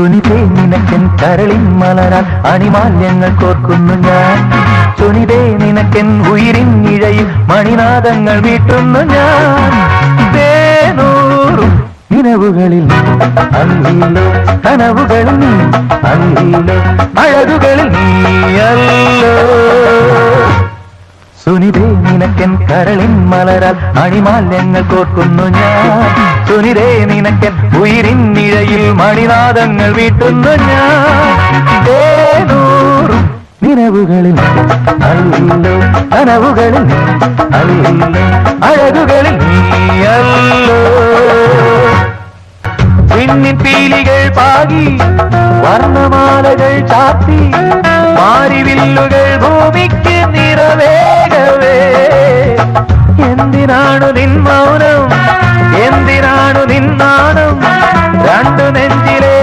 സുനിതേ നിനക്കൻ കരളിൻ മലരാൽ അണിമാല്യങ്ങൾ കോർക്കുന്നു ഞാൻ. സുനിതേ നിനക്കൻ ഉയിരിൻ ഇഴയിൽ മണിനാദങ്ങൾ വീട്ടുന്നു ഞാൻ. തേനൂറും നിലവുകളിൽ അല്ലല്ലോ, കനവുകളിൽ നീ അല്ലല്ലോ, അഴകുകളിൽ നീയല്ലോ. സുനിതേ നിനക്കൻ കരളിൻ മലരാൽ അണിമാല്യങ്ങൾ കോർക്കുന്നു ഞാൻ. സുനിതേ നിനക്കൻ ഉയിരിൻ ഇഴയിൽ മണിനാദങ്ങൾ വീട്ടുന്നു ഞാൻ. തേനൂറും നിലവുകളിൽ അല്ലല്ലോ, കനവുകളിൽ നീ അല്ലല്ലോ, അഴകുകളിൽ നീയല്ലോ. പിന്നിൻ പീലികൾ പാകി വർണ്ണമാലകൾ ചാത്തി മാരിവില്ലുകൾ ഭൂമിക്ക് നിറവേകവേ. എന്തിനാണു നിൻ മൗനം, എന്തിനാണു നിന്നാണം, രണ്ടു നെഞ്ചിലെ